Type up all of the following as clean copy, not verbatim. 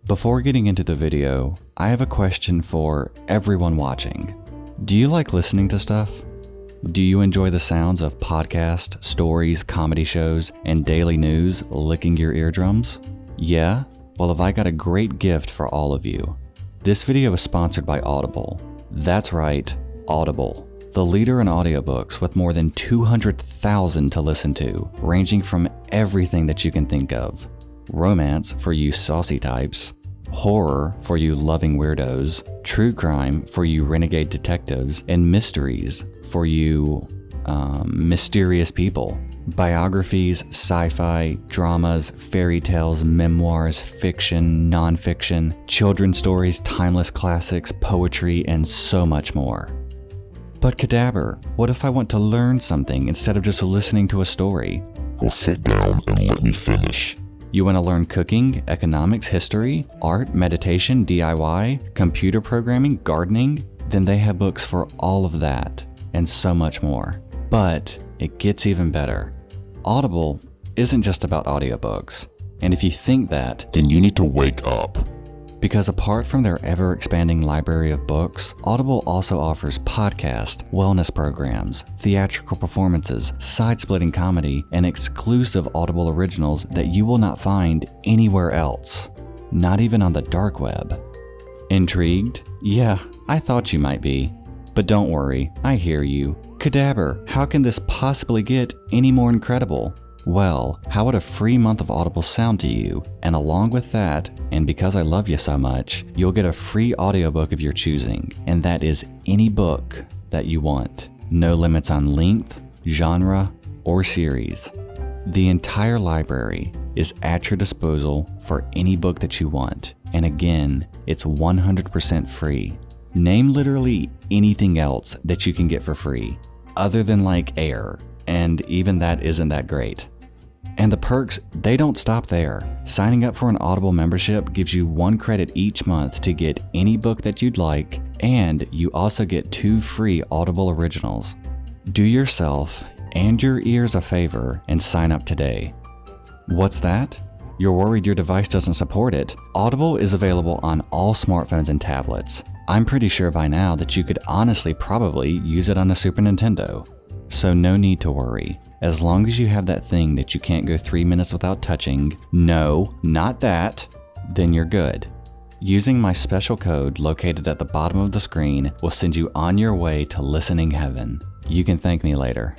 Before getting into the video, I have a question for everyone watching. Do you like listening to stuff? Do you enjoy the sounds of podcasts, stories, comedy shows, and daily news licking your eardrums? Yeah? Well, have I got a great gift for all of you. This video is sponsored by Audible. That's right, Audible. The leader in audiobooks with more than 200,000 to listen to, ranging from everything that you can think of. Romance for you saucy types, horror for you loving weirdos, true crime for you renegade detectives, and mysteries for you, mysterious people. Biographies, sci-fi, dramas, fairy tales, memoirs, fiction, non-fiction, children's stories, timeless classics, poetry, and so much more. But Cadaver, what if I want to learn something instead of just listening to a story? Well, sit down and let me finish. You want to learn cooking, economics, history, art, meditation, DIY, computer programming, gardening? Then they have books for all of that and so much more. But it gets even better. Audible isn't just about audiobooks. And if you think that, then you need to wake up. Because apart from their ever-expanding library of books, Audible also offers podcast, wellness programs, theatrical performances, side-splitting comedy, and exclusive Audible originals that you will not find anywhere else. Not even on the dark web. Intrigued? Yeah, I thought you might be. But don't worry, I hear you. Cadaver, how can this possibly get any more incredible? Well, how would a free month of Audible sound to you? And along with that, and because I love you so much, you'll get a free audiobook of your choosing, and that is any book that you want. No limits on length, genre, or series. The entire library is at your disposal for any book that you want, and again, it's 100% free. Name literally anything else that you can get for free, other than like air, and even that isn't that great. And the perks, they don't stop there. Signing up for an Audible membership gives you 1 credit each month to get any book that you'd like, and you also get 2 free Audible originals. Do yourself and your ears a favor and sign up today. What's that? You're worried your device doesn't support it? Audible is available on all smartphones and tablets. I'm pretty sure by now that you could honestly probably use it on a Super Nintendo. So no need to worry. As long as you have that thing that you can't go 3 minutes without touching, no, not that, then you're good. Using my special code located at the bottom of the screen will send you on your way to listening heaven. You can thank me later.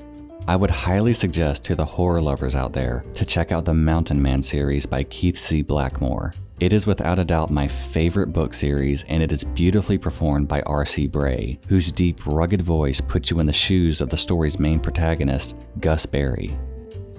I would highly suggest to the horror lovers out there to check out the Mountain Man series by Keith C. Blackmore. It is without a doubt my favorite book series, and it is beautifully performed by R.C. Bray, whose deep, rugged voice puts you in the shoes of the story's main protagonist, Gus Berry.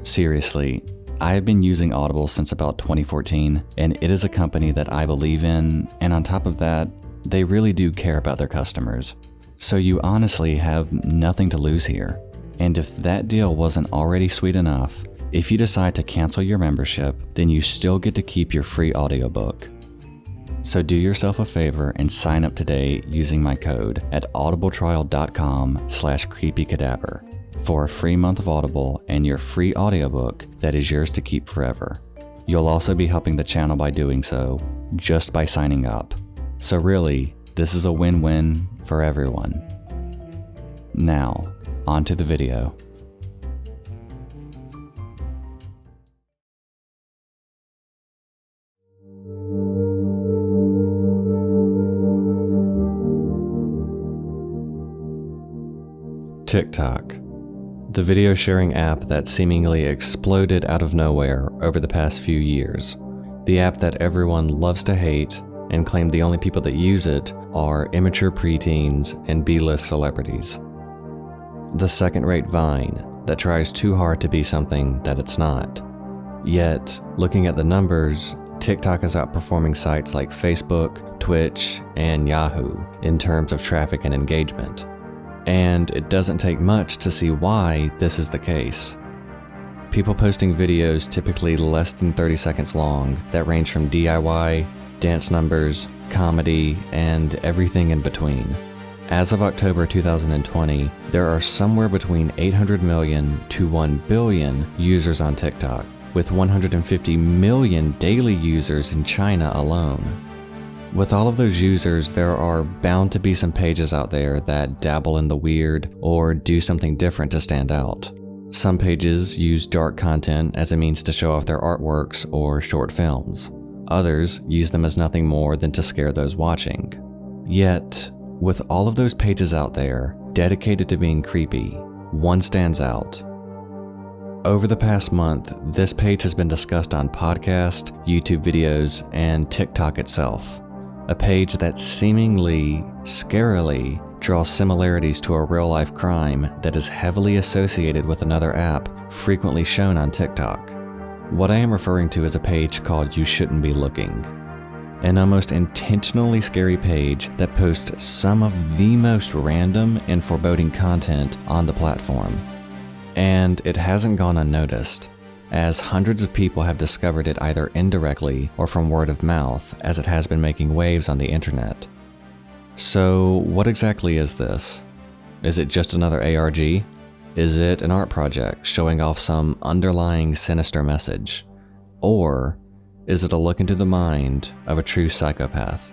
Seriously, I have been using Audible since about 2014, and it is a company that I believe in, and on top of that, they really do care about their customers. So you honestly have nothing to lose here. And if that deal wasn't already sweet enough, if you decide to cancel your membership, then you still get to keep your free audiobook. So do yourself a favor and sign up today using my code at audibletrial.com/creepycadaver for a free month of Audible and your free audiobook that is yours to keep forever. You'll also be helping the channel by doing so, just by signing up. So really, this is a win-win for everyone. Now, on to the video. TikTok, the video sharing app that seemingly exploded out of nowhere over the past few years. The app that everyone loves to hate and claim the only people that use it are immature preteens and B-list celebrities. The second-rate Vine that tries too hard to be something that it's not. Yet, looking at the numbers, TikTok is outperforming sites like Facebook, Twitch, and Yahoo in terms of traffic and engagement. And it doesn't take much to see why this is the case. People posting videos typically less than 30 seconds long that range from DIY, dance numbers, comedy, and everything in between. As of October 2020, there are somewhere between 800 million to 1 billion users on TikTok, with 150 million daily users in China alone. With all of those users, there are bound to be some pages out there that dabble in the weird or do something different to stand out. Some pages use dark content as a means to show off their artworks or short films. Others use them as nothing more than to scare those watching. Yet, with all of those pages out there dedicated to being creepy, one stands out. Over the past month, this page has been discussed on podcasts, YouTube videos, and TikTok itself. A page that seemingly, scarily, draws similarities to a real-life crime that is heavily associated with another app frequently shown on TikTok. What I am referring to is a page called You Shouldn't Be Looking. An almost intentionally scary page that posts some of the most random and foreboding content on the platform. And it hasn't gone unnoticed, as hundreds of people have discovered it either indirectly or from word of mouth, as it has been making waves on the internet. So what exactly is this? Is it just another ARG? Is it an art project showing off some underlying sinister message? Or is it a look into the mind of a true psychopath?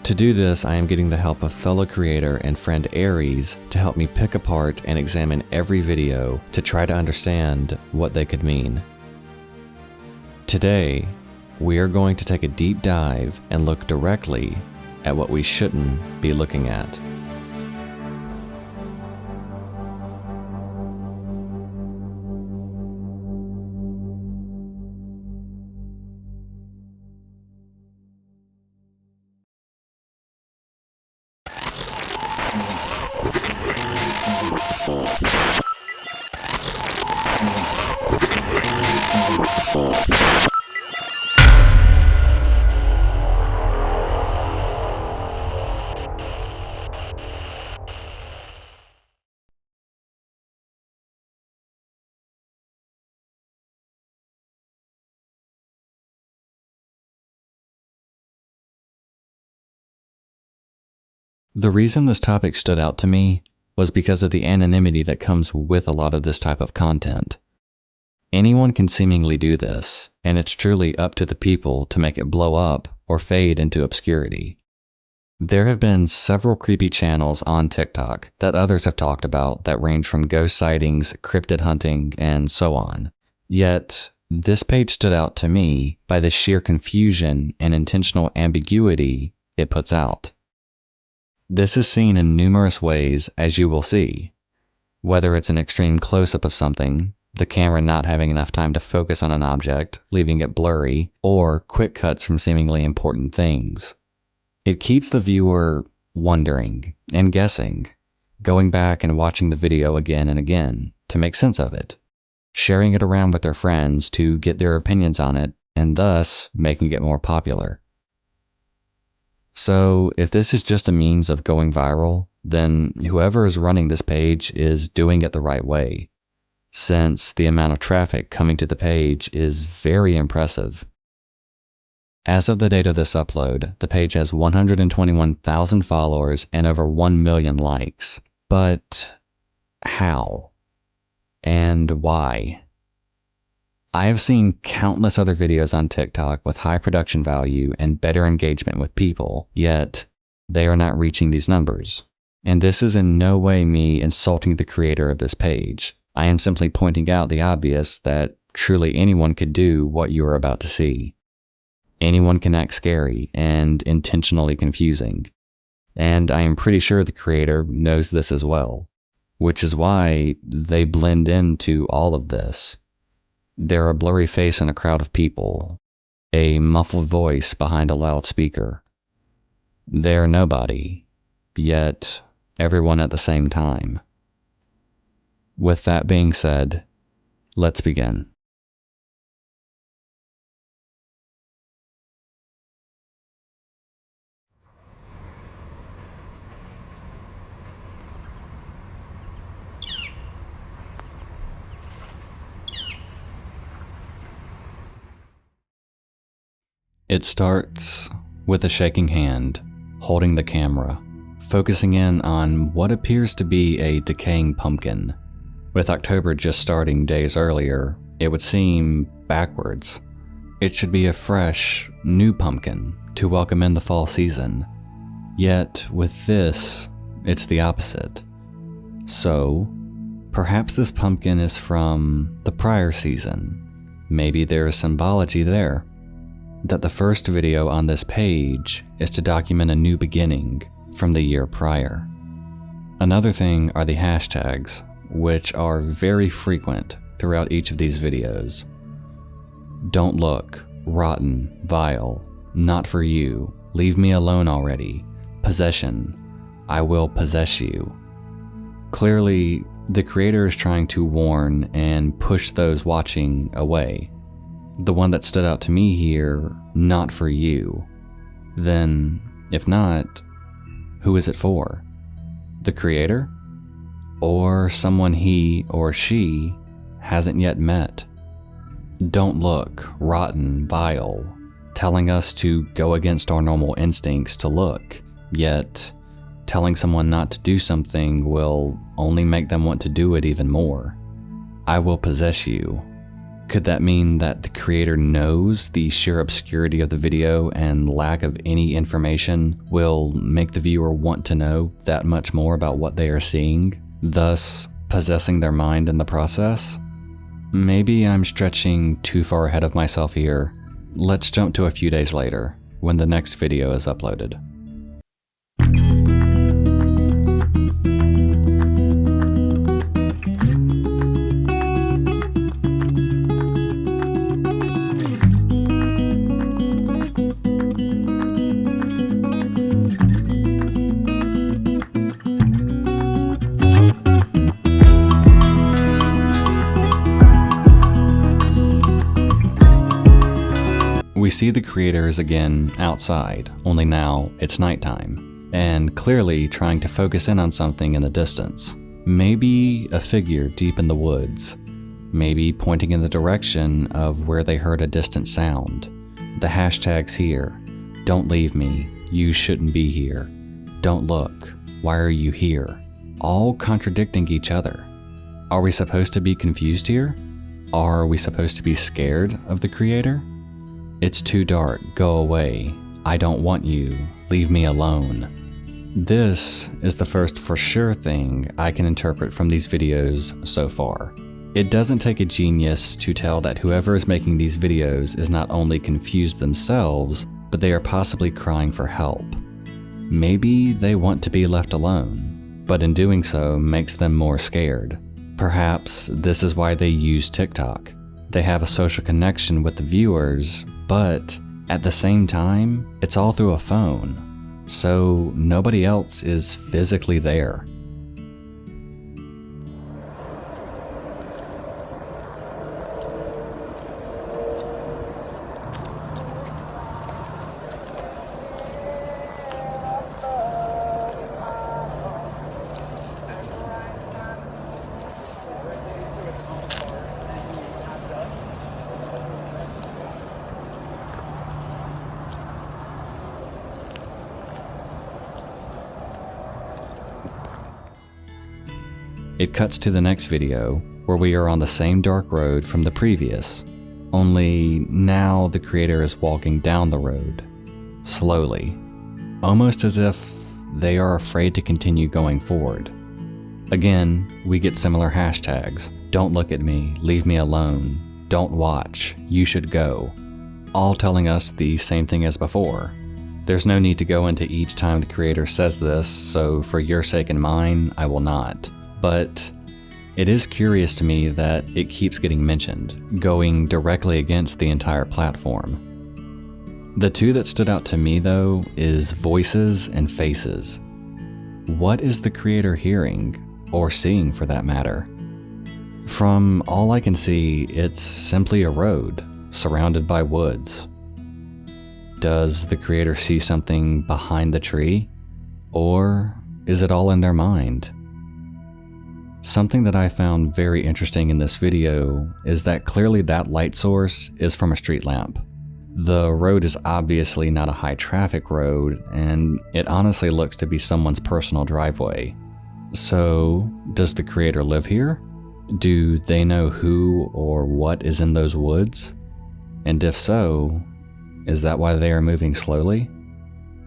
To do this, I am getting the help of fellow creator and friend Aries to help me pick apart and examine every video to try to understand what they could mean. Today, we are going to take a deep dive and look directly at what we shouldn't be looking at. The reason this topic stood out to me was because of the anonymity that comes with a lot of this type of content. Anyone can seemingly do this, and it's truly up to the people to make it blow up or fade into obscurity. There have been several creepy channels on TikTok that others have talked about that range from ghost sightings, cryptid hunting, and so on. Yet, this page stood out to me by the sheer confusion and intentional ambiguity it puts out. This is seen in numerous ways, as you will see. Whether it's an extreme close-up of something, the camera not having enough time to focus on an object, leaving it blurry, or quick cuts from seemingly important things. It keeps the viewer wondering and guessing, going back and watching the video again and again to make sense of it, sharing it around with their friends to get their opinions on it, and thus making it more popular. So, if this is just a means of going viral, then whoever is running this page is doing it the right way, since the amount of traffic coming to the page is very impressive. As of the date of this upload, the page has 121,000 followers and over 1 million likes. But how? And why? I have seen countless other videos on TikTok with high production value and better engagement with people, yet they are not reaching these numbers. And this is in no way me insulting the creator of this page. I am simply pointing out the obvious that truly anyone could do what you are about to see. Anyone can act scary and intentionally confusing. And I am pretty sure the creator knows this as well, which is why they blend into all of this. They're a blurry face in a crowd of people, a muffled voice behind a loudspeaker. They're nobody, yet everyone at the same time. With that being said, let's begin. It starts with a shaking hand, holding the camera, focusing in on what appears to be a decaying pumpkin. With October just starting days earlier, it would seem backwards. It should be a fresh, new pumpkin to welcome in the fall season. Yet, with this, it's the opposite. So, perhaps this pumpkin is from the prior season. Maybe there is symbology there. That the first video on this page is to document a new beginning from the year prior. Another thing are the hashtags, which are very frequent throughout each of these videos. Don't look, rotten, vile, not for you, leave me alone already, possession, I will possess you. Clearly, the creator is trying to warn and push those watching away. The one that stood out to me here, not for you. Then, if not, who is it for? The creator? Or someone he or she hasn't yet met? Don't look, rotten, vile, telling us to go against our normal instincts to look, yet telling someone not to do something will only make them want to do it even more. I will possess you. Could that mean that the creator knows the sheer obscurity of the video and lack of any information will make the viewer want to know that much more about what they are seeing, thus possessing their mind in the process? Maybe I'm stretching too far ahead of myself here. Let's jump to a few days later, when the next video is uploaded. We see the creators again outside, only now it's nighttime, and clearly trying to focus in on something in the distance. Maybe a figure deep in the woods, maybe pointing in the direction of where they heard a distant sound. The hashtags here, don't leave me, you shouldn't be here, don't look, why are you here? All contradicting each other. Are we supposed to be confused here? Are we supposed to be scared of the creator? It's too dark, go away, I don't want you, leave me alone. This is the first for sure thing I can interpret from these videos so far. It doesn't take a genius to tell that whoever is making these videos is not only confused themselves, but they are possibly crying for help. Maybe they want to be left alone, but in doing so makes them more scared. Perhaps this is why they use TikTok. They have a social connection with the viewers, but at the same time, it's all through a phone, so nobody else is physically there. It cuts to the next video, where we are on the same dark road from the previous, only now the creator is walking down the road, slowly, almost as if they are afraid to continue going forward. Again, we get similar hashtags, don't look at me, leave me alone, don't watch, you should go, all telling us the same thing as before. There's no need to go into each time the creator says this, so for your sake and mine, I will not. But it is curious to me that it keeps getting mentioned, going directly against the entire platform. The two that stood out to me though is voices and faces. What is the creator hearing, or seeing for that matter? From all I can see, it's simply a road, surrounded by woods. Does the creator see something behind the tree? Or is it all in their mind? Something that I found very interesting in this video is that clearly that light source is from a street lamp. The road is obviously not a high traffic road, and it honestly looks to be someone's personal driveway. So, does the creator live here? Do they know who or what is in those woods? And if so, is that why they are moving slowly?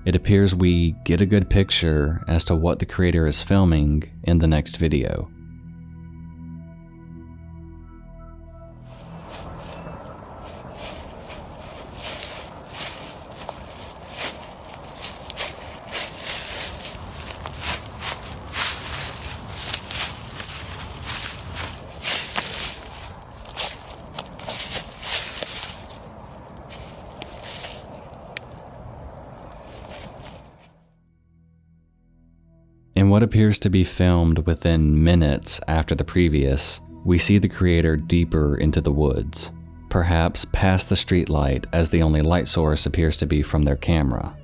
It appears we get a good picture as to what the creator is filming in the next video. In what appears to be filmed within minutes after the previous, we see the creator deeper into the woods, perhaps past the streetlight as the only light source appears to be from their camera.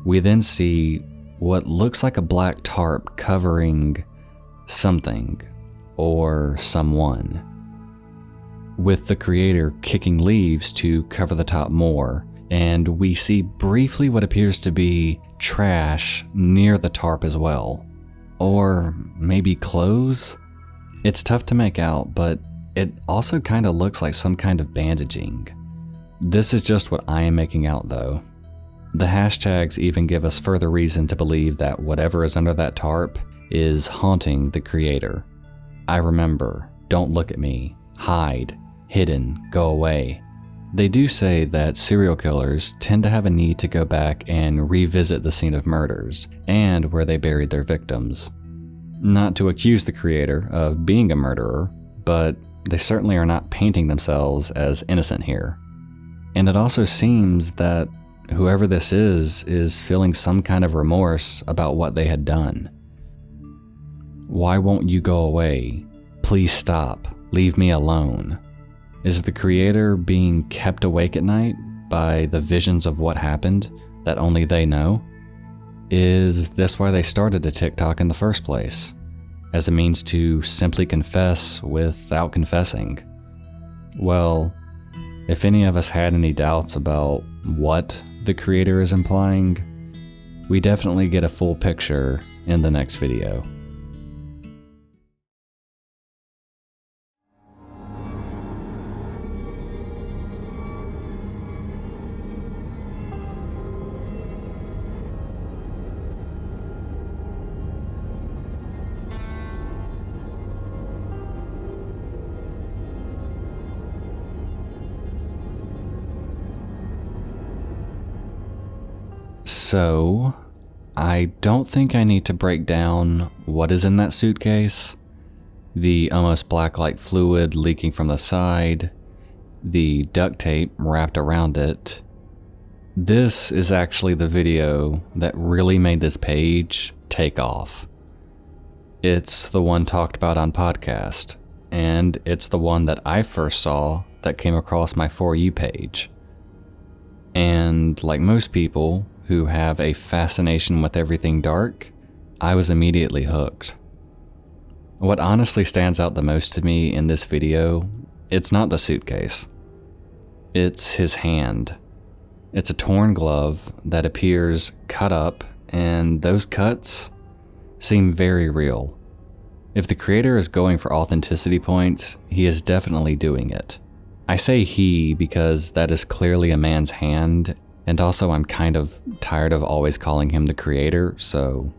We then see what looks like a black tarp covering something or someone, with the creator kicking leaves to cover the top more, and we see briefly what appears to be trash near the tarp as well. Or maybe clothes? It's tough to make out, but it also kind of looks like some kind of bandaging. This is just what I am making out though. The hashtags even give us further reason to believe that whatever is under that tarp is haunting the creator. I remember, don't look at me, hide, hidden, go away. They do say that serial killers tend to have a need to go back and revisit the scene of murders and where they buried their victims. Not to accuse the creator of being a murderer, but they certainly are not painting themselves as innocent here. And it also seems that whoever this is feeling some kind of remorse about what they had done. Why won't you go away? Please stop. Leave me alone. Is the creator being kept awake at night by the visions of what happened that only they know? Is this why they started a TikTok in the first place? As a means to simply confess without confessing? Well, if any of us had any doubts about what the creator is implying, we definitely get a full picture in the next video. So, I don't think I need to break down what is in that suitcase. The almost black-like fluid leaking from the side, the duct tape wrapped around it. This is actually the video that really made this page take off. It's the one talked about on podcast, and it's the one that I first saw that came across my For You page. And like most people who have a fascination with everything dark, I was immediately hooked. What honestly stands out the most to me in this video, it's not the suitcase. It's his hand. It's a torn glove that appears cut up, and those cuts seem very real. If the creator is going for authenticity points, he is definitely doing it. I say he because that is clearly a man's hand, and also I'm kind of tired of always calling him the creator, so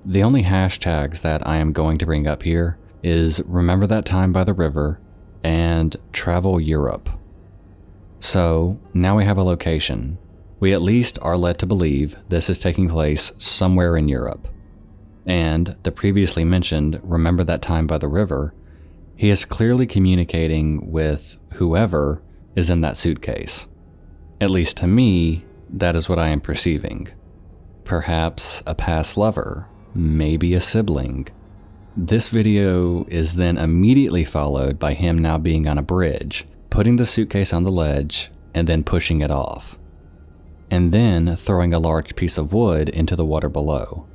the only hashtags that I am going to bring up here is Remember That Time by the River and Travel Europe. So now we have a location. We at least are led to believe this is taking place somewhere in Europe. And the previously mentioned Remember That Time by the River, he is clearly communicating with whoever is in that suitcase. At least to me, that is what I am perceiving. Perhaps a past lover, maybe a sibling. This video is then immediately followed by him now being on a bridge, putting the suitcase on the ledge, and then pushing it off. And then throwing a large piece of wood into the water below.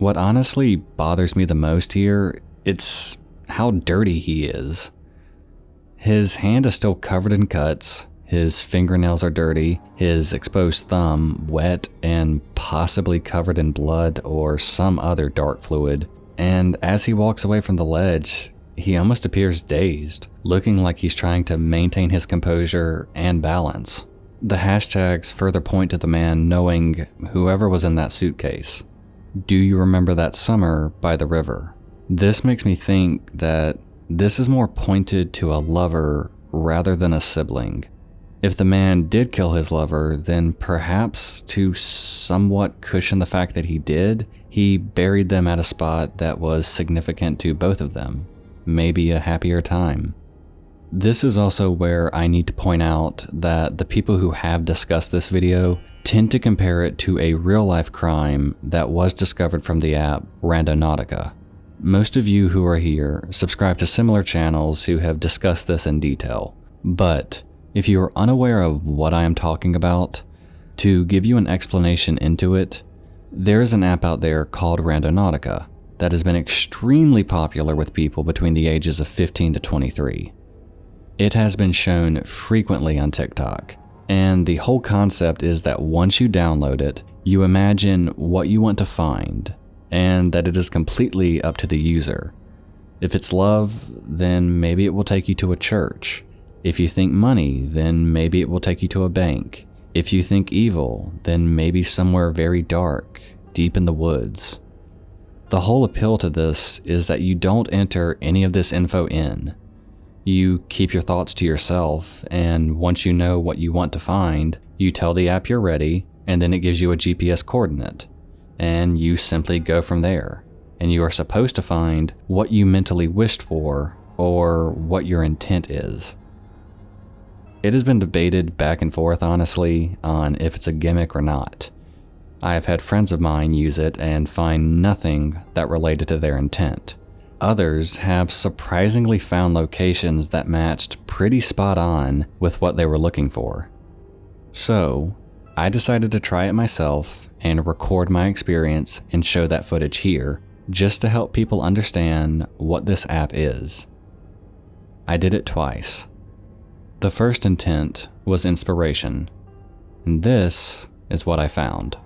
What honestly bothers me the most here, it's how dirty he is. His hand is still covered in cuts, his fingernails are dirty, his exposed thumb wet and possibly covered in blood or some other dark fluid, and as he walks away from the ledge, he almost appears dazed, looking like he's trying to maintain his composure and balance. The hashtags further point to the man knowing whoever was in that suitcase. Do you remember that summer by the river? This makes me think that this is more pointed to a lover rather than a sibling. If the man did kill his lover, then perhaps to somewhat cushion the fact that he did, he buried them at a spot that was significant to both of them. Maybe a happier time. This is also where I need to point out that the people who have discussed this video tend to compare it to a real-life crime that was discovered from the app Randonautica. Most of you who are here subscribe to similar channels who have discussed this in detail, but if you are unaware of what I am talking about, to give you an explanation into it, there is an app out there called Randonautica that has been extremely popular with people between the ages of 15 to 23. It has been shown frequently on TikTok, and the whole concept is that once you download it, you imagine what you want to find, and that it is completely up to the user. If it's love, then maybe it will take you to a church. If you think money, then maybe it will take you to a bank. If you think evil, then maybe somewhere very dark, deep in the woods. The whole appeal to this is that you don't enter any of this info in. You keep your thoughts to yourself, and once you know what you want to find, you tell the app you're ready, and then it gives you a GPS coordinate, and you simply go from there, and you are supposed to find what you mentally wished for, or what your intent is. It has been debated back and forth, honestly, on if it's a gimmick or not. I have had friends of mine use it and find nothing that related to their intent. Others have surprisingly found locations that matched pretty spot on with what they were looking for. So, I decided to try it myself and record my experience and show that footage here, just to help people understand what this app is. I did it twice. The first intent was inspiration, and this is what I found.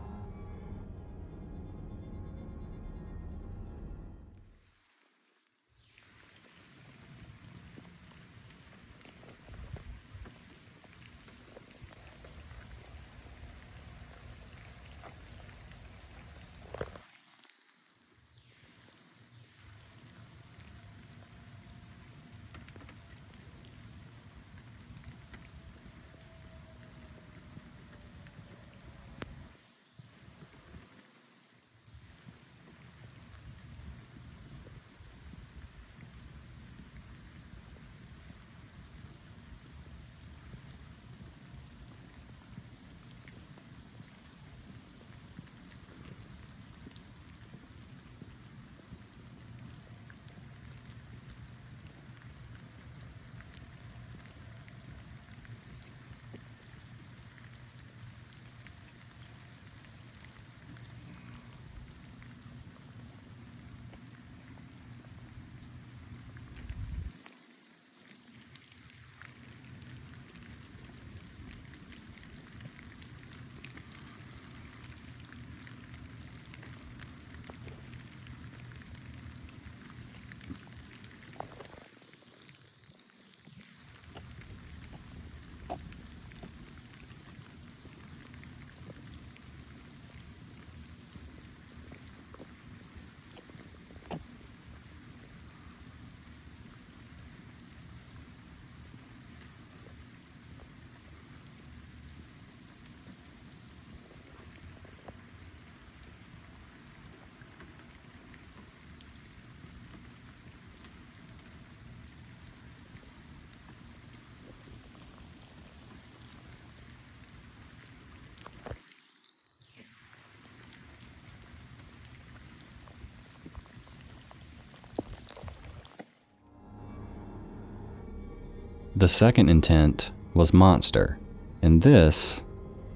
The second intent was monster, and this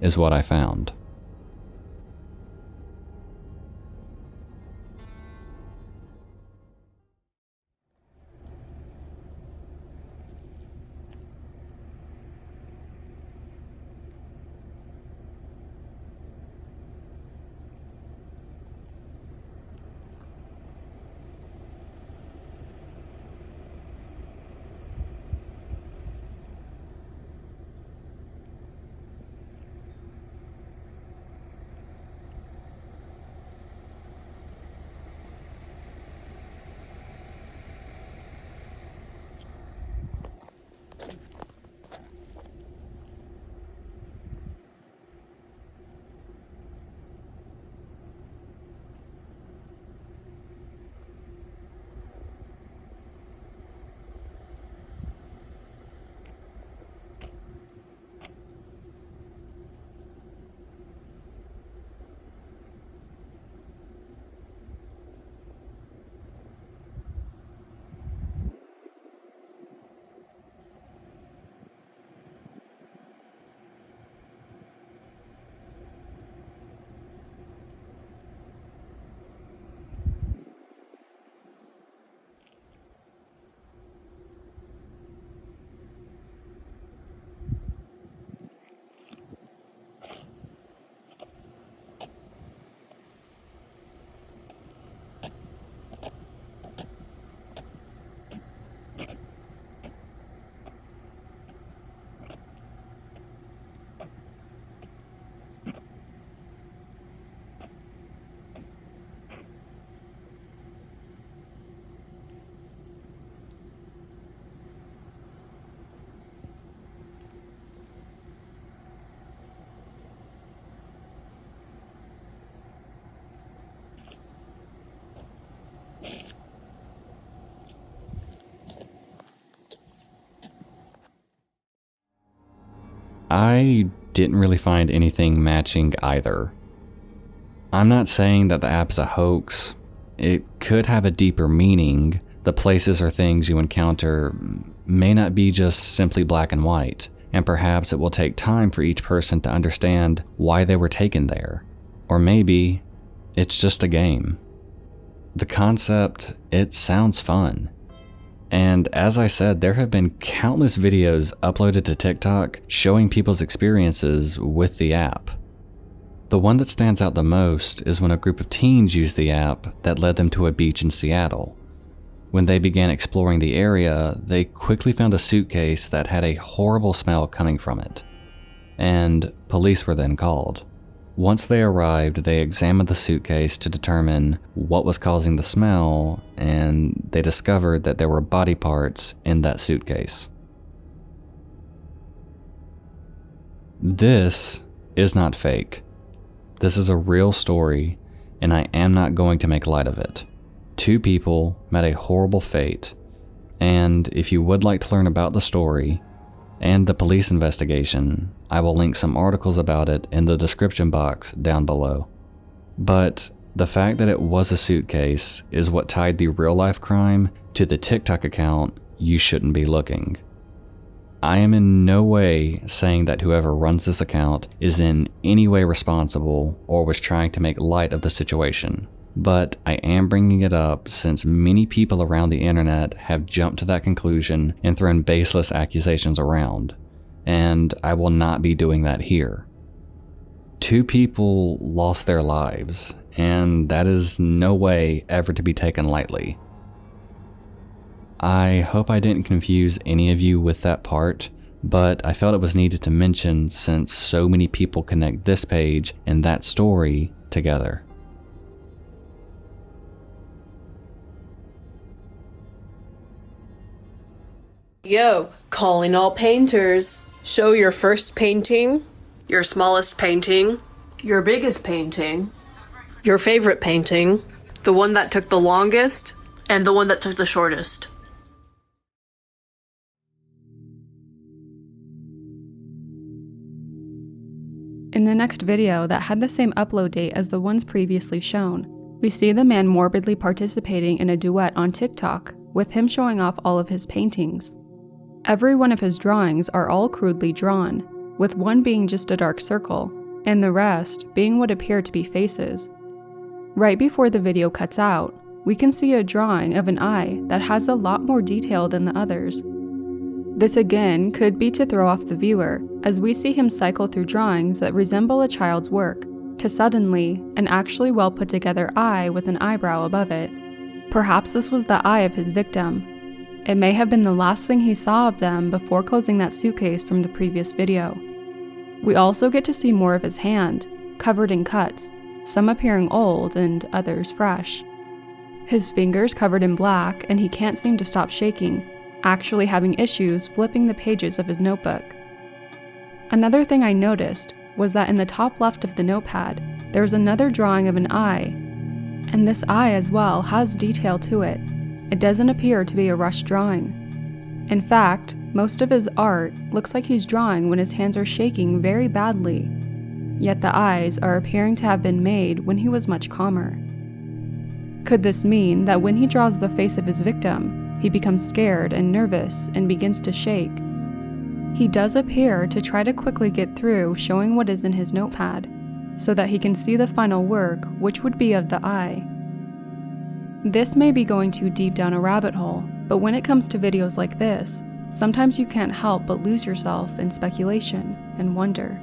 is what I found. I didn't really find anything matching either. I'm not saying that the app's a hoax. It could have a deeper meaning. The places or things you encounter may not be just simply black and white, and perhaps it will take time for each person to understand why they were taken there. Or maybe it's just a game. The concept, it sounds fun. And as I said, there have been countless videos uploaded to TikTok showing people's experiences with the app. The one that stands out the most is when a group of teens used the app that led them to a beach in Seattle. When they began exploring the area, they quickly found a suitcase that had a horrible smell coming from it, and police were then called. Once they arrived, they examined the suitcase to determine what was causing the smell, and they discovered that there were body parts in that suitcase. This is not fake. This is a real story, and I am not going to make light of it. 2 people met a horrible fate, and if you would like to learn about the story and the police investigation, I will link some articles about it in the description box down below. But the fact that it was a suitcase is what tied the real-life crime to the TikTok account you shouldn't be looking. I am in no way saying that whoever runs this account is in any way responsible or was trying to make light of the situation, but I am bringing it up since many people around the internet have jumped to that conclusion and thrown baseless accusations around, and I will not be doing that here. 2 people lost their lives, and that is no way ever to be taken lightly. I hope I didn't confuse any of you with that part, but I felt it was needed to mention since so many people connect this page and that story together. Yo, calling all painters. Show your first painting, your smallest painting, your biggest painting, your favorite painting, the one that took the longest, and the one that took the shortest. In the next video that had the same upload date as the ones previously shown, we see the man morbidly participating in a duet on TikTok, with him showing off all of his paintings. Every one of his drawings are all crudely drawn, with one being just a dark circle, and the rest being what appear to be faces. Right before the video cuts out, we can see a drawing of an eye that has a lot more detail than the others. This again could be to throw off the viewer, as we see him cycle through drawings that resemble a child's work, to suddenly an actually well put together eye with an eyebrow above it. Perhaps this was the eye of his victim. It may have been the last thing he saw of them before closing that suitcase from the previous video. We also get to see more of his hand, covered in cuts, some appearing old and others fresh. His fingers covered in black, and he can't seem to stop shaking, actually having issues flipping the pages of his notebook. Another thing I noticed was that in the top left of the notepad, there was another drawing of an eye, and this eye as well has detail to it. It doesn't appear to be a rushed drawing. In fact, most of his art looks like he's drawing when his hands are shaking very badly, yet the eyes are appearing to have been made when he was much calmer. Could this mean that when he draws the face of his victim, he becomes scared and nervous and begins to shake? He does appear to try to quickly get through showing what is in his notepad, so that he can see the final work, which would be of the eye. This may be going too deep down a rabbit hole, but when it comes to videos like this, sometimes you can't help but lose yourself in speculation and wonder.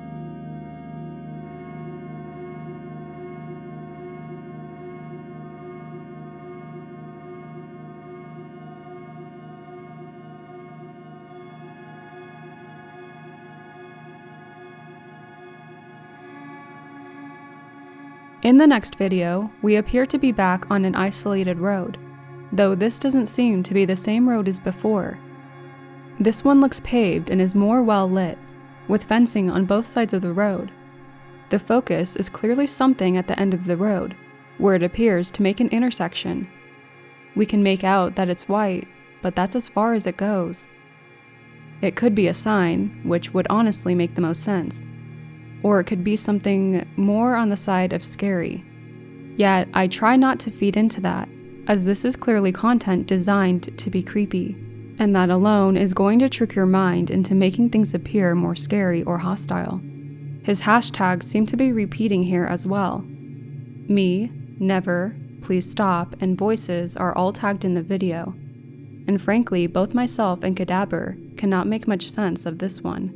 In the next video, we appear to be back on an isolated road, though this doesn't seem to be the same road as before. This one looks paved and is more well lit, with fencing on both sides of the road. The focus is clearly something at the end of the road, where it appears to make an intersection. We can make out that it's white, but that's as far as it goes. It could be a sign, which would honestly make the most sense. Or it could be something more on the side of scary. Yet, I try not to feed into that, as this is clearly content designed to be creepy, and that alone is going to trick your mind into making things appear more scary or hostile. His hashtags seem to be repeating here as well. Me, never, please stop, and voices are all tagged in the video. And frankly, both myself and Cadaver cannot make much sense of this one.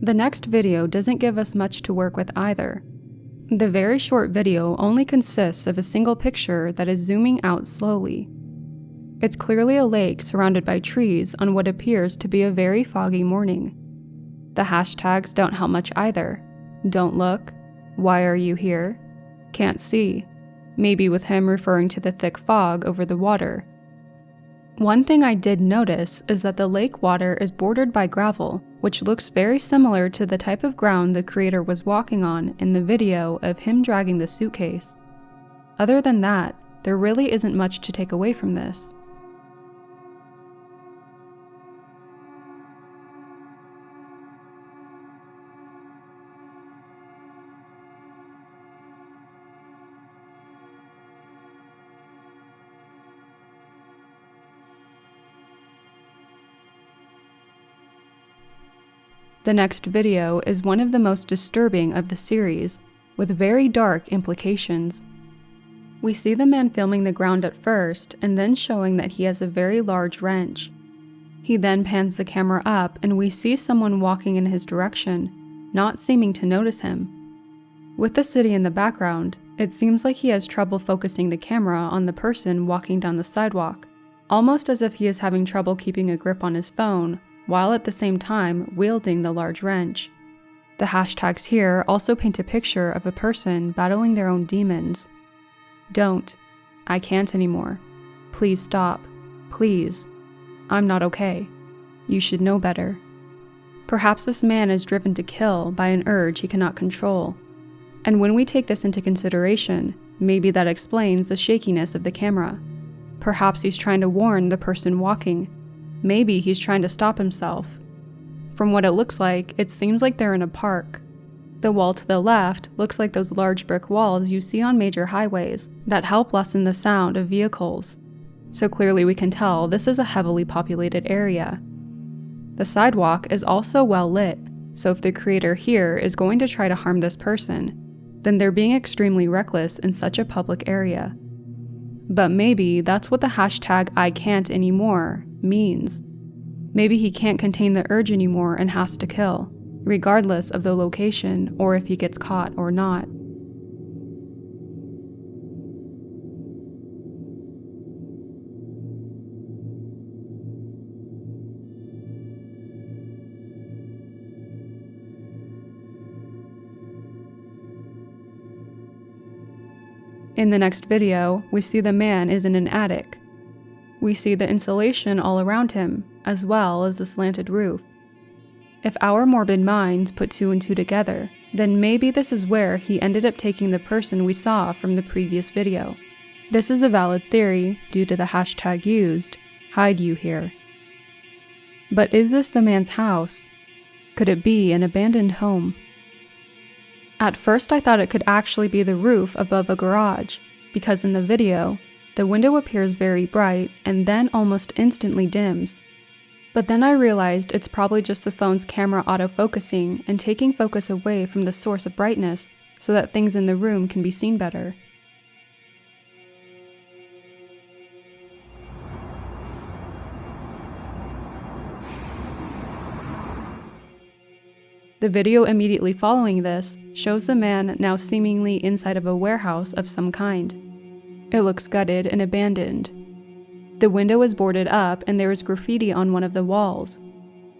The next video doesn't give us much to work with either. The very short video only consists of a single picture that is zooming out slowly. It's clearly a lake surrounded by trees on what appears to be a very foggy morning. The hashtags don't help much either. Don't look, why are you here, can't see, maybe with him referring to the thick fog over the water. One thing I did notice is that the lake water is bordered by gravel, which looks very similar to the type of ground the creator was walking on in the video of him dragging the suitcase. Other than that, there really isn't much to take away from this. The next video is one of the most disturbing of the series, with very dark implications. We see the man filming the ground at first, and then showing that he has a very large wrench. He then pans the camera up, and we see someone walking in his direction, not seeming to notice him. With the city in the background, it seems like he has trouble focusing the camera on the person walking down the sidewalk, almost as if he is having trouble keeping a grip on his phone, while at the same time wielding the large wrench. The hashtags here also paint a picture of a person battling their own demons. Don't. I can't anymore. Please stop. Please. I'm not okay. You should know better. Perhaps this man is driven to kill by an urge he cannot control. And when we take this into consideration, maybe that explains the shakiness of the camera. Perhaps he's trying to warn the person walking. Maybe he's trying to stop himself. From what it looks like, it seems like they're in a park. The wall to the left looks like those large brick walls you see on major highways that help lessen the sound of vehicles. So clearly we can tell this is a heavily populated area. The sidewalk is also well lit, so if the creator here is going to try to harm this person, then they're being extremely reckless in such a public area. But maybe that's what the hashtag I can't anymore means. Maybe he can't contain the urge anymore and has to kill, regardless of the location or if he gets caught or not. In the next video, we see the man is in an attic. We see the insulation all around him, as well as the slanted roof. If our morbid minds put two and two together, then maybe this is where he ended up taking the person we saw from the previous video. This is a valid theory due to the hashtag used, hide you here. But is this the man's house? Could it be an abandoned home? At first I thought it could actually be the roof above a garage, because in the video, the window appears very bright and then almost instantly dims. But then I realized it's probably just the phone's camera autofocusing and taking focus away from the source of brightness so that things in the room can be seen better. The video immediately following this shows the man now seemingly inside of a warehouse of some kind. It looks gutted and abandoned. The window is boarded up and there is graffiti on one of the walls.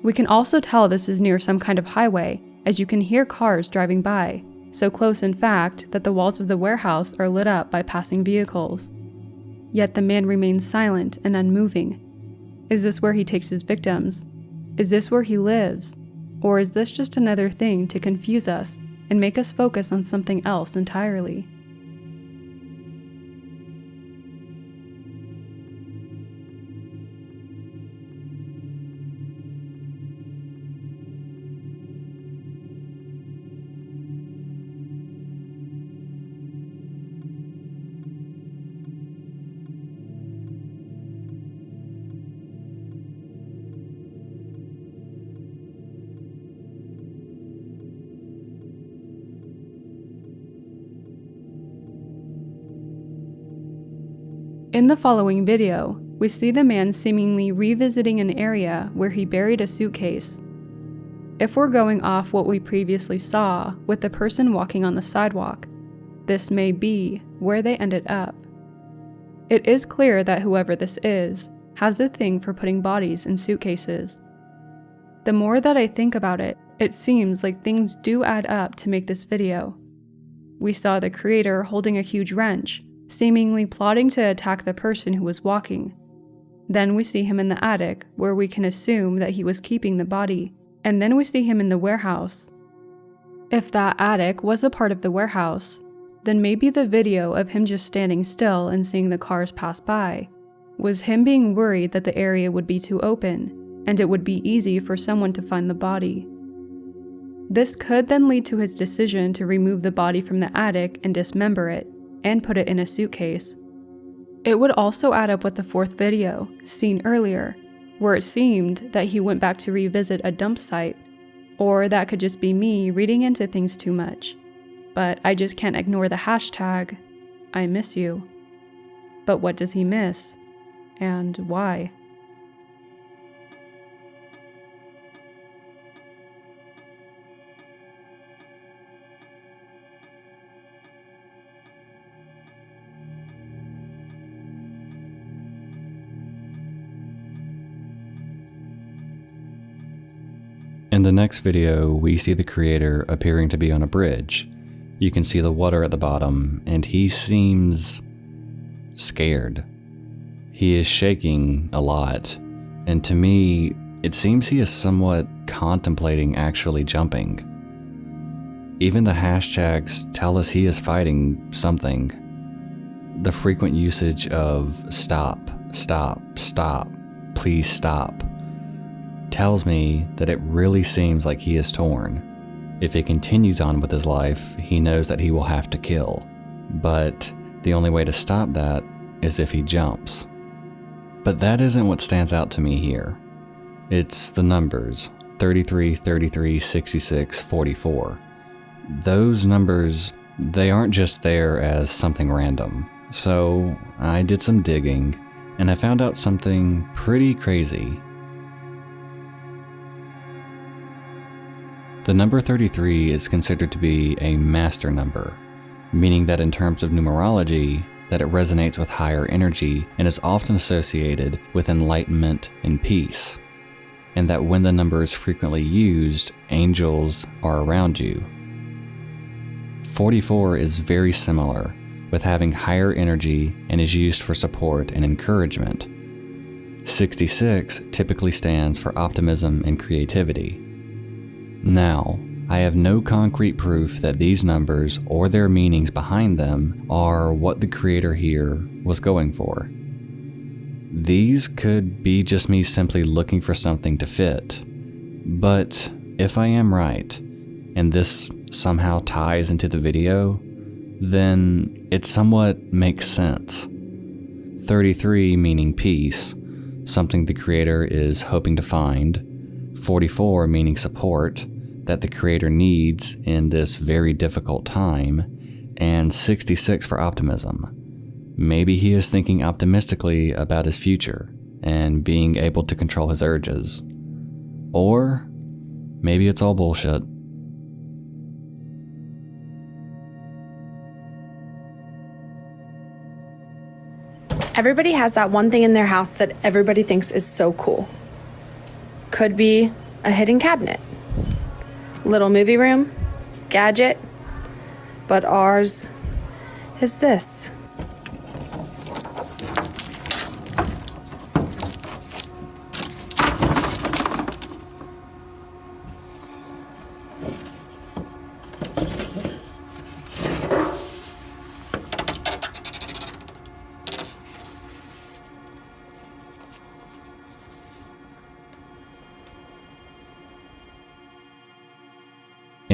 We can also tell this is near some kind of highway, as you can hear cars driving by, so close in fact that the walls of the warehouse are lit up by passing vehicles. Yet the man remains silent and unmoving. Is this where he takes his victims? Is this where he lives? Or is this just another thing to confuse us and make us focus on something else entirely? In the following video, we see the man seemingly revisiting an area where he buried a suitcase. If we're going off what we previously saw with the person walking on the sidewalk, this may be where they ended up. It is clear that whoever this is has a thing for putting bodies in suitcases. The more that I think about it, it seems like things do add up to make this video. We saw the creator holding a huge wrench, seemingly plotting to attack the person who was walking. Then we see him in the attic, where we can assume that he was keeping the body, and then we see him in the warehouse. If that attic was a part of the warehouse, then maybe the video of him just standing still and seeing the cars pass by was him being worried that the area would be too open, and it would be easy for someone to find the body. This could then lead to his decision to remove the body from the attic and dismember it, and put it in a suitcase. It would also add up with the fourth video, seen earlier, where it seemed that he went back to revisit a dump site, or that could just be me reading into things too much. But I just can't ignore the hashtag, I miss you. But what does he miss? And why? In the next video, we see the creator appearing to be on a bridge. You can see the water at the bottom, and he seems scared. He is shaking a lot, and to me, it seems he is somewhat contemplating actually jumping. Even the hashtags tell us he is fighting something. The frequent usage of stop, stop, stop, please stop, tells me that it really seems like he is torn. If he continues on with his life, he knows that he will have to kill. But the only way to stop that is if he jumps. But that isn't what stands out to me here. It's the numbers, 33, 33, 66, 44. Those numbers, they aren't just there as something random. So I did some digging, and I found out something pretty crazy. The number 33 is considered to be a master number, meaning that in terms of numerology, that it resonates with higher energy and is often associated with enlightenment and peace, and that when the number is frequently used, angels are around you. 44 is very similar, with having higher energy and is used for support and encouragement. 66 typically stands for optimism and creativity. Now, I have no concrete proof that these numbers or their meanings behind them are what the creator here was going for. These could be just me simply looking for something to fit. But if I am right, and this somehow ties into the video, then it somewhat makes sense. 33 meaning peace, something the creator is hoping to find. 44 meaning support that the creator needs in this very difficult time, and 66 for optimism. Maybe he is thinking optimistically about his future and being able to control his urges. Or maybe it's all bullshit. Everybody has that one thing in their house that everybody thinks is so cool. Could be a hidden cabinet, little movie room, gadget, but ours is this.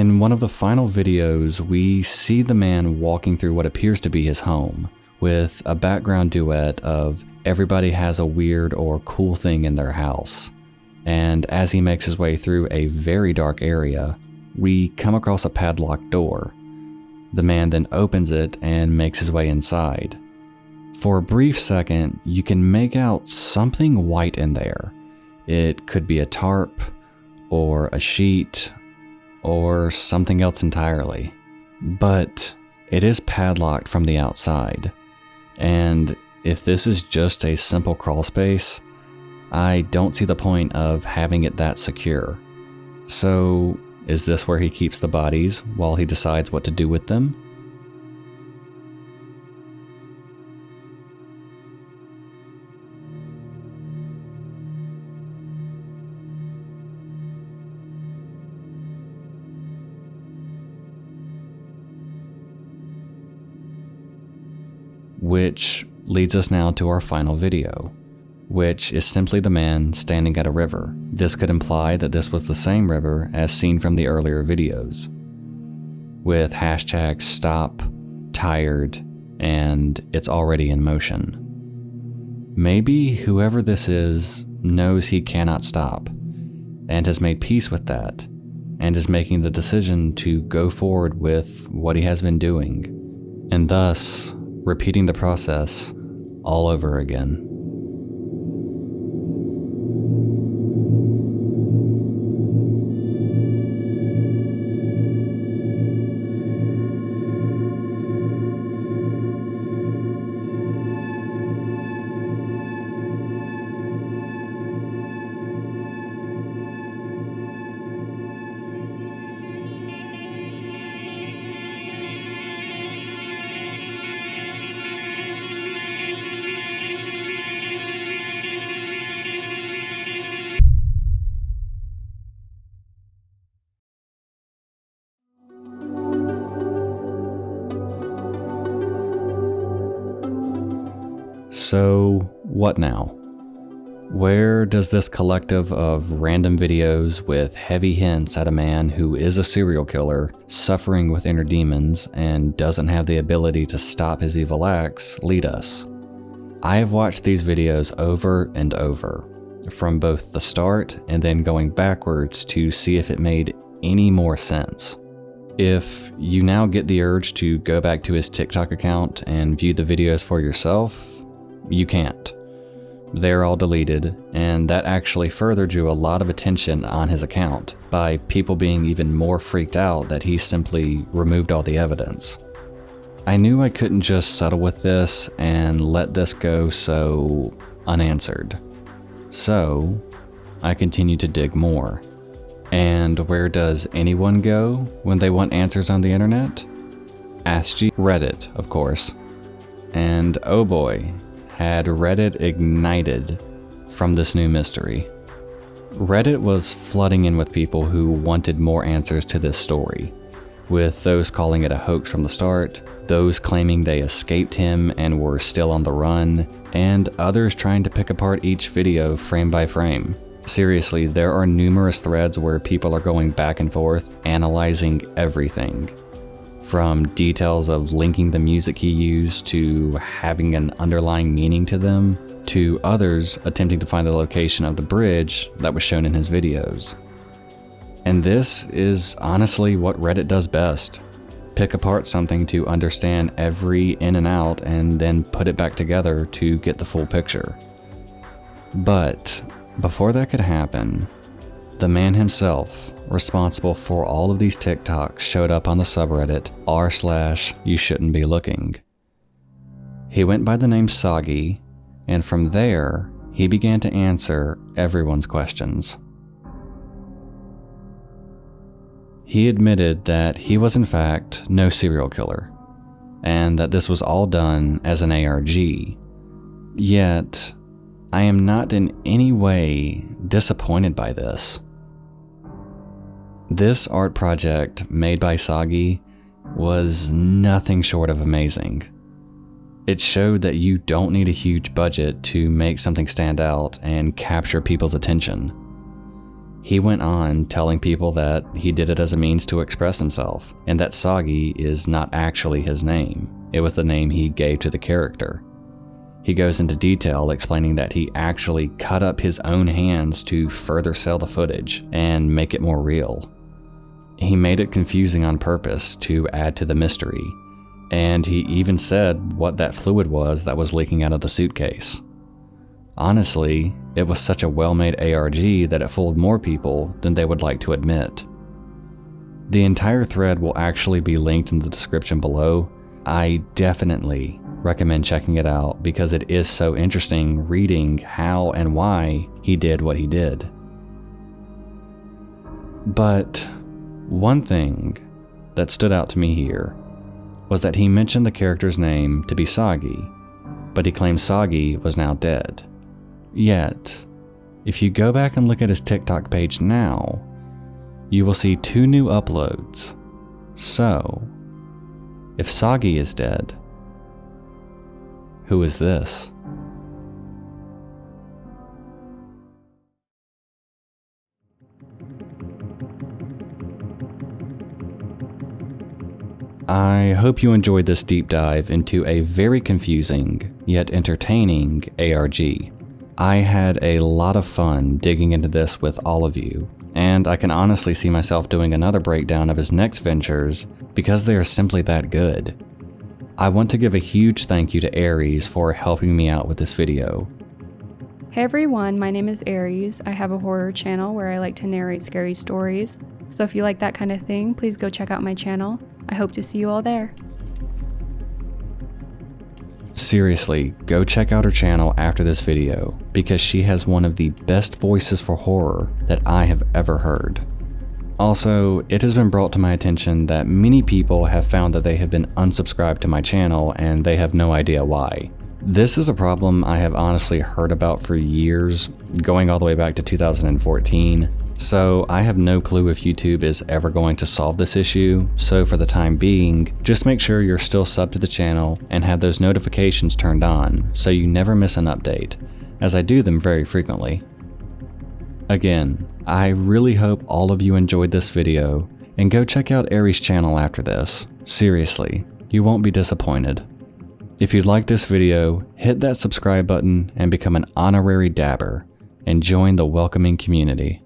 In one of the final videos, we see the man walking through what appears to be his home, with a background duet of everybody has a weird or cool thing in their house. And as he makes his way through a very dark area, we come across a padlocked door. The man then opens it and makes his way inside. For a brief second, you can make out something white in there. It could be a tarp, or a sheet, or something else entirely. But it is padlocked from the outside. And if this is just a simple crawl space, I don't see the point of having it that secure. So, is this where he keeps the bodies while he decides what to do with them? Which leads us now to our final video, which is simply the man standing at a river. This could imply that this was the same river as seen from the earlier videos, with hashtags stop, tired, and it's already in motion. Maybe whoever this is knows he cannot stop, and has made peace with that, and is making the decision to go forward with what he has been doing, and thus repeating the process all over again. So, what now? Where does this collective of random videos with heavy hints at a man who is a serial killer, suffering with inner demons, and doesn't have the ability to stop his evil acts lead us? I have watched these videos over and over, from both the start and then going backwards to see if it made any more sense. If you now get the urge to go back to his TikTok account and view the videos for yourself, you can't. They're all deleted, and that actually further drew a lot of attention on his account by people being even more freaked out that he simply removed all the evidence. I knew I couldn't just settle with this and let this go so unanswered. So, I continued to dig more. And where does anyone go when they want answers on the internet? Ask Reddit, of course. And oh boy, had Reddit ignited from this new mystery. Reddit was flooding in with people who wanted more answers to this story, with those calling it a hoax from the start, those claiming they escaped him and were still on the run, and others trying to pick apart each video frame by frame. Seriously, there are numerous threads where people are going back and forth, analyzing everything. From details of linking the music he used to having an underlying meaning to them, to others attempting to find the location of the bridge that was shown in his videos. And this is honestly what Reddit does best. Pick apart something to understand every in and out and then put it back together to get the full picture. But before that could happen, the man himself, responsible for all of these TikToks, showed up on the subreddit r/YouShouldn'tBeLooking. He went by the name Soggy, and from there, he began to answer everyone's questions. He admitted that he was in fact no serial killer, and that this was all done as an ARG. Yet, I am not in any way disappointed by this. This art project made by Soggy was nothing short of amazing. It showed that you don't need a huge budget to make something stand out and capture people's attention. He went on telling people that he did it as a means to express himself, and that Soggy is not actually his name. It was the name he gave to the character. He goes into detail explaining that he actually cut up his own hands to further sell the footage and make it more real. He made it confusing on purpose to add to the mystery, and he even said what that fluid was that was leaking out of the suitcase. Honestly, it was such a well-made ARG that it fooled more people than they would like to admit. The entire thread will actually be linked in the description below. I definitely recommend checking it out because it is so interesting reading how and why he did what he did. But one thing that stood out to me here was that he mentioned the character's name to be Soggy, but he claimed Soggy was now dead. Yet, if you go back and look at his TikTok page now, you will see 2 new uploads. So, if Soggy is dead, who is this? I hope you enjoyed this deep dive into a very confusing yet entertaining ARG. I had a lot of fun digging into this with all of you, and I can honestly see myself doing another breakdown of his next ventures because they are simply that good. I want to give a huge thank you to Aries for helping me out with this video. Hey everyone, my name is Aries. I have a horror channel where I like to narrate scary stories. So if you like that kind of thing, please go check out my channel. I hope to see you all there. Seriously, go check out her channel after this video because she has one of the best voices for horror that I have ever heard. Also, it has been brought to my attention that many people have found that they have been unsubscribed to my channel and they have no idea why. This is a problem I have honestly heard about for years, going all the way back to 2014. So I have no clue if YouTube is ever going to solve this issue, so for the time being, just make sure you're still subbed to the channel and have those notifications turned on so you never miss an update, as I do them very frequently. Again, I really hope all of you enjoyed this video, and go check out Aries' channel after this. Seriously, you won't be disappointed. If you like this video, hit that subscribe button and become an honorary dabber, and join the welcoming community.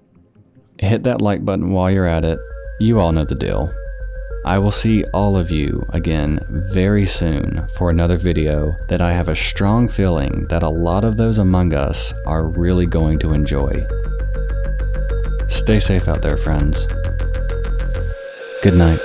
Hit that like button while you're at it, you all know the deal. I will see all of you again very soon for another video that I have a strong feeling that a lot of those among us are really going to enjoy. Stay safe out there, friends. Good night.